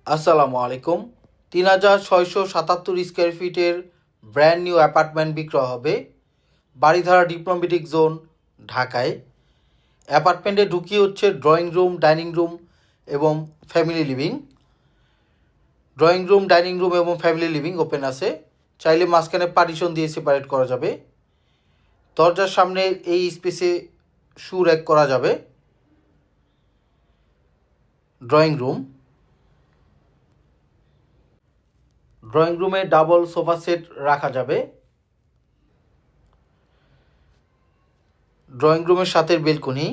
আসসালামু আলাইকুম। ৩,৬৭৭ স্কোয়ার ফিটের ব্র্যান্ড নিউ অ্যাপার্টমেন্ট বিক্রয় হবে বারিধারা ডিপ্লোম্যাটিক জোন, ঢাকায়। অ্যাপার্টমেন্টে ঢুকিয়ে হচ্ছে ড্রয়িং রুম, ডাইনিং রুম এবং family living. Drawing room, dining room এবং ফ্যামিলি লিভিং ওপেন আছে। চাইলে মাঝখানে পার্টিশন দিয়ে সেপারেট করা যাবে। দরজার সামনে এই স্পেসে শু র্যাক করা যাবে। ড্রয়িং রুমে ডাবল সোফা সেট রাখা যাবে। ড্রয়িং রুমের সাথে বেলকনি।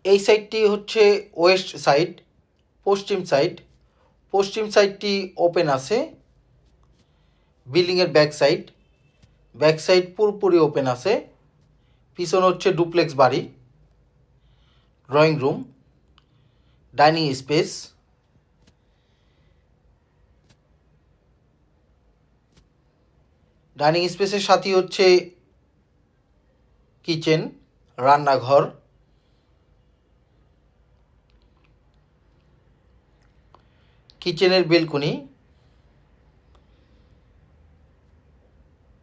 এই সাইডটি হচ্ছে ওয়েস্ট সাইড, পশ্চিম সাইডটি ওপেন আছে। বিল্ডিংয়ের ব্যাক সাইড পুরোপুরি ওপেন আছে। পিছনে হচ্ছে ডুপ্লেক্স বাড়ি। Drawing room, dining space, dining স্পেসের সাথে হচ্ছে কিচেন, রান্নাঘর। কিচেনের বেলকনি।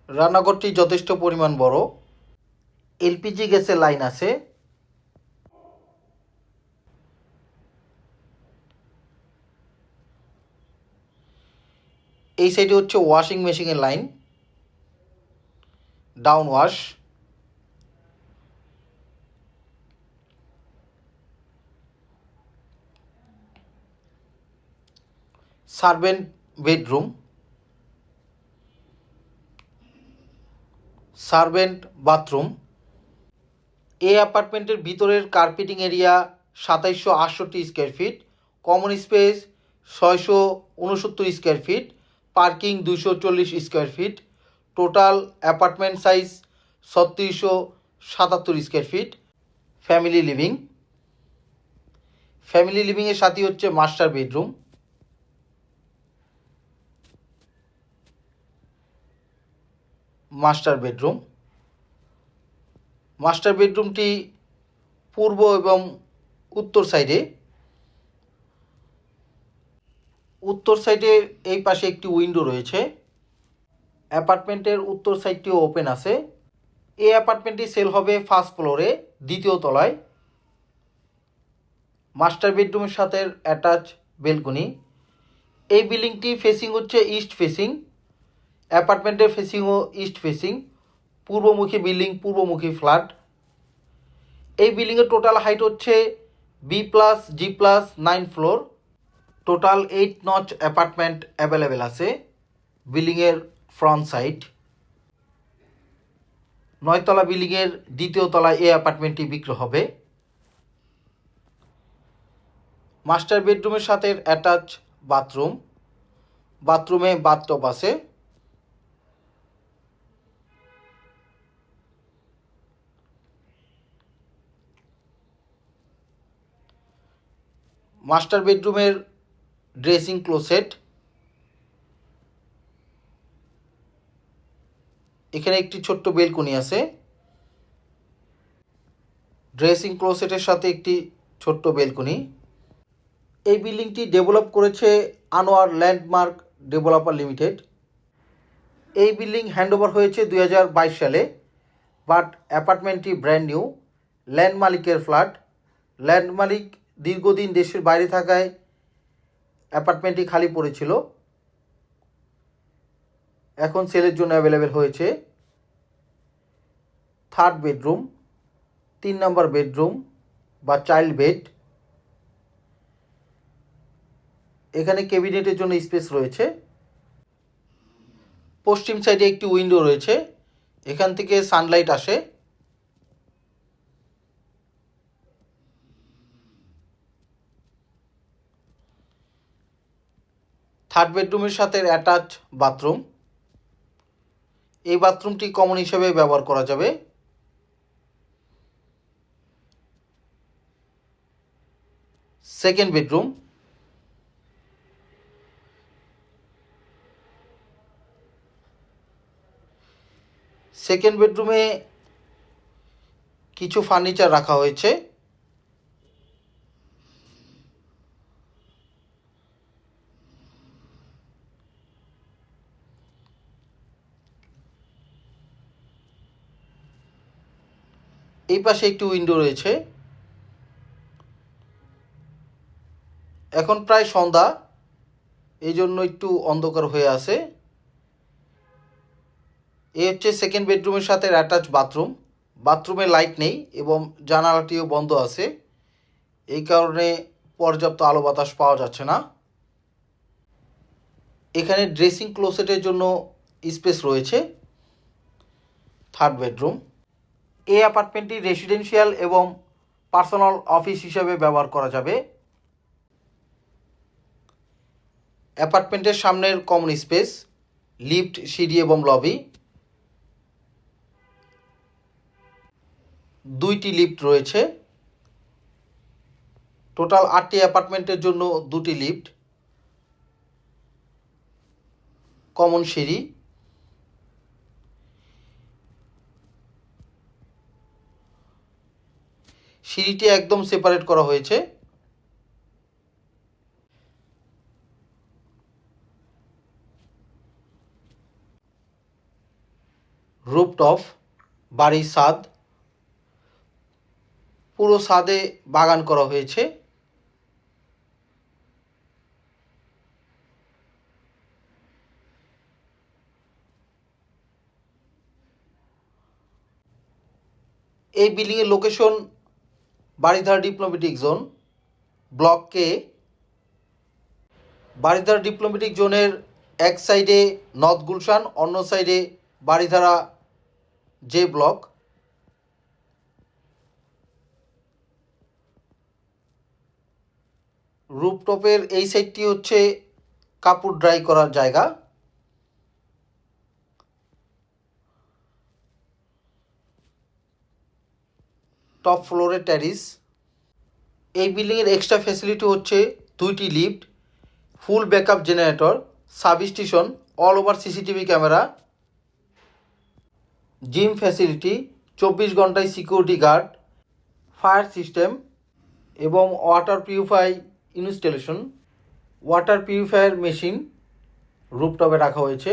রান্নাঘরটি যথেষ্ট পরিমাণ বড়। এলপিজি গ্যাসের লাইন আছে। এই সাইডে হচ্ছে ওয়াশিং মেশিনের line, down wash. Servant bedroom, servant bathroom. এই অ্যাপার্টমেন্টের ভিতরের carpeting area ২৭৬৮ square feet, common space ৬৬৯ square feet, parking ২৪০ square feet. Total apartment size ৩৬৭৭ square feet. Family লিভিংয়ের সাথে হচ্ছে মাস্টার বেডরুমটি পূর্ব এবং উত্তর সাইডে। এই পাশে একটি উইন্ডো রয়েছে। অ্যাপার্টমেন্টের উত্তর সাইডটিও ওপেন আছে। এই অ্যাপার্টমেন্টটি সেল হবে ফার্স্ট ফ্লোরে, দ্বিতীয় তলায়। মাস্টার বেডরুমের সাথে অ্যাটাচ বেলকনি। এই বিল্ডিংটি ফেসিং হচ্ছে ইস্ট ফেসিং। অ্যাপার্টমেন্টের ফেসিংও ইস্ট ফেসিং। পূর্বমুখী বিল্ডিং, পূর্বমুখী ফ্ল্যাট। এই বিল্ডিংয়ের টোটাল হাইট হচ্ছে B+G+9 ফ্লোর। টোটাল 8 নচ অ্যাপার্টমেন্ট অ্যাভেলেবেল আছে বিল্ডিংয়ের ফ্রন্ট সাইড। 9তলা বিল্ডিংয়ের দ্বিতীয় তলায় এই অ্যাপার্টমেন্টটি বিক্রি হবে। মাস্টার বেডরুমের সাথে অ্যাটাচ বাথরুমে বাথটব আছে। মাস্টার বেডরুমের ড্রেসিং ক্লোসেট। এখানে একটি ছোট্ট বেলকনি আছে। ড্রেসিং ক্লোসেটের সাথে একটি ছোট্ট বেলকনি। এই বিল্ডিংটি ডেভেলপ করেছে আনোয়ার ল্যান্ডমার্ক ডেভেলপার লিমিটেড। এই বিল্ডিং হ্যান্ডওভার হয়েছে 2022 সালে, বাট অ্যাপার্টমেন্টটি ব্র্যান্ড নিউ। ল্যান্ড মালিকের ফ্ল্যাট। ল্যান্ড মালিক দীর্ঘদিন দেশের বাইরে থাকায় অ্যাপার্টমেন্টটি খালি পড়েছিল, এখন সেলের জন্য অ্যাভেলেবেল হয়েছে। 3rd বেডরুম, 3 নম্বর বেডরুম বা চাইল্ড বেড। এখানে ক্যাবিনেটের জন্য স্পেস রয়েছে। পশ্চিম সাইডে একটি উইন্ডো রয়েছে, এখান থেকে সানলাইট আসে। 3rd বেডরুমের সাথে অ্যাটাচ বাথরুম। এই বাথরুমটি কমন হিসেবে ব্যবহার করা যাবে। সেকেন্ড বেডরুমে কিছু ফার্নিচার রাখা হয়েছে। এই পাশে একটি উইন্ডো রয়েছে। এখন প্রায় সন্ধ্যা, এই জন্য একটু অন্ধকার হয়ে আছে। এই হচ্ছে সেকেন্ড বেডরুমের সাথে অ্যাটাচ বাথরুম। বাথরুমে লাইট নেই এবং জানালাটিও বন্ধ আছে, এই কারণে পর্যাপ্ত আলো বাতাস পাওয়া যাচ্ছে না। এখানে ড্রেসিং ক্লোসেটের জন্য স্পেস রয়েছে। Third bedroom. এই অ্যাপার্টমেন্টটি রেসিডেন্সিয়াল এবং পার্সোনাল অফিস হিসেবে ব্যবহার করা যাবে। অ্যাপার্টমেন্টের সামনের কমন স্পেস, লিফট, সিঁড়ি এবং লবি। দুইটি লিফট রয়েছে। টোটাল 8টি অ্যাপার্টমেন্টের জন্য 2টি লিফট, কমন সিঁড়ি। সিঁড়িটি একদম সেপারেট করা হয়েছে। রুফটপ, বাড়ির ছাদ। পুরো ছাদে বাগান করা হয়েছে। এই বিল্ডিংয়ের location Baridhara diplomatic zone, block K. Baridhara diplomatic জোনের এক সাইডে নর্থ গুলশান, অন্য সাইডে বারিধারা জে ব্লক। রুফটপের এই সাইডটি হচ্ছে কাপড় ড্রাই করার জায়গা। টপ ফ্লোরে ট্যারিস। এই বিল্ডিংয়ের এক্সট্রা ফ্যাসিলিটি হচ্ছে 2টি lift, full backup generator, substation, all over CCTV camera, gym facility, 24 ঘন্টায় সিকিউরিটি গার্ড, ফায়ার সিস্টেম এবং water purify installation. Water purifier machine রুফটপে রাখা হয়েছে,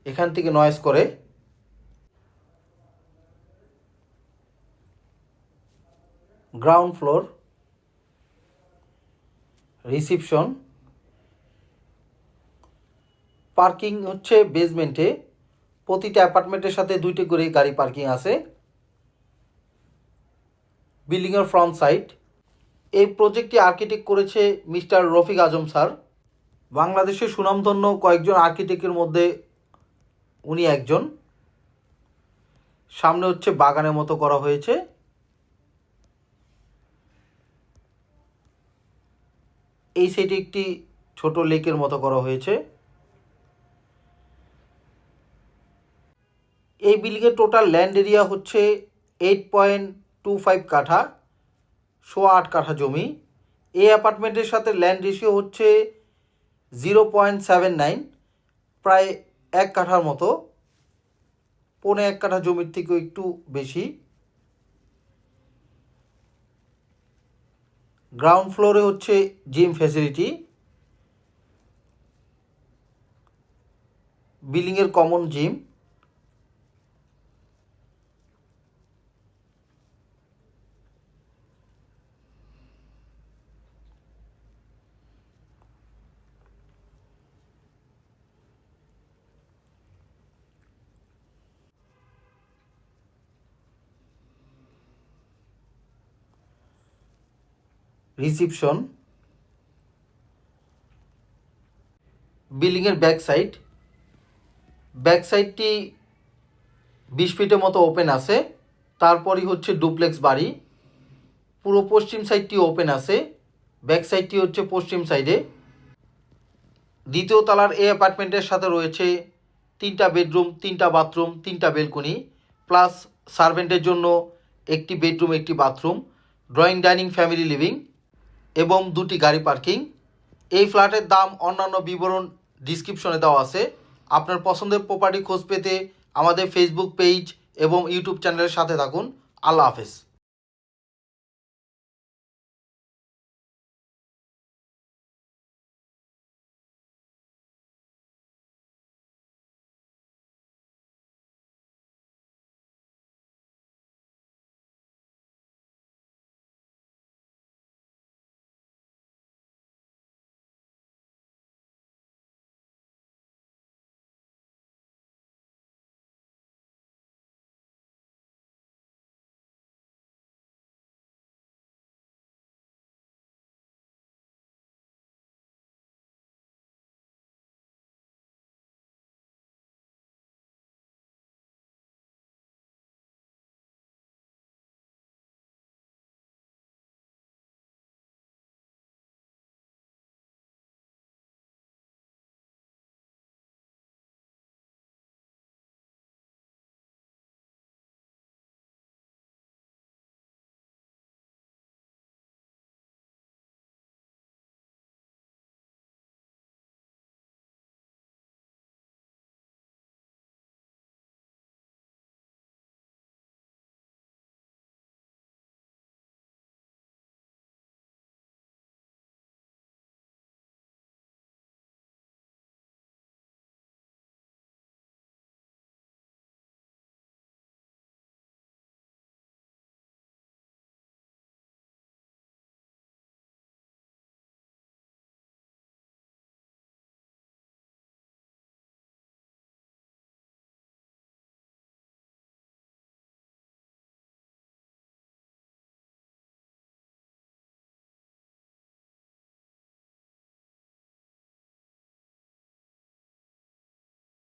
এখান থেকে নয়েজ করে। Ground floor, reception. পার্কিং হচ্ছে বেসমেন্টে। প্রতিটা অ্যাপার্টমেন্টের সাথে 2টি করে গাড়ি পার্কিং আছে। বিল্ডিংয়ের ফ্রন্ট সাইড। এই প্রজেক্টটি আর্কিটেক্ট করেছে মিস্টার রফিক আজম স্যার। বাংলাদেশের সুনামধন্য কয়েকজন আর্কিটেক্টের মধ্যে উনি একজন। সামনে হচ্ছে বাগানের মতো করা হয়েছে। এই সাইডে একটি ছোট লেকের মতো করা হয়েছে। এই বিল্ডিংয়ের টোটাল ল্যান্ড এরিয়া হচ্ছে 8.25 কাঠা, 8.25 কাঠা জমি। এই অ্যাপার্টমেন্টের সাথে ল্যান্ড রেশিও হচ্ছে 0.79, প্রায় 1 কাঠার মতো, 1.25 কাঠা জমির থেকেও একটু বেশি। গ্রাউন্ড ফ্লোরে হচ্ছে জিম ফ্যাসিলিটি, বিল্ডিংয়ের কমন জিম। রিসিপশন। বিল্ডিংয়ের ব্যাক সাইডটি 20 ফিটের মতো ওপেন আছে। তারপরই হচ্ছে ডুপ্লেক্স বাড়ি। পুরো পশ্চিম সাইডটি ওপেন আছে, ব্যাক সাইডটি হচ্ছে পশ্চিম সাইডে। দ্বিতীয় তলার এই অ্যাপার্টমেন্টের সাথে রয়েছে 3টা বেডরুম, 3টা বাথরুম, 3টা বেলকনি, প্লাস সার্ভেন্টের জন্য 1টি বেডরুম, 1টি bathroom, drawing, dining, family living এবং 2টি গাড়ি পার্কিং। এই ফ্ল্যাটের দাম অন্যান্য বিবরণ ডিসক্রিপশনে দেওয়া আছে। আপনার পছন্দের প্রপার্টি খোঁজ পেতে আমাদের ফেসবুক পেজ এবং ইউটিউব চ্যানেলের সাথে থাকুন। আল্লাহ হাফেজ।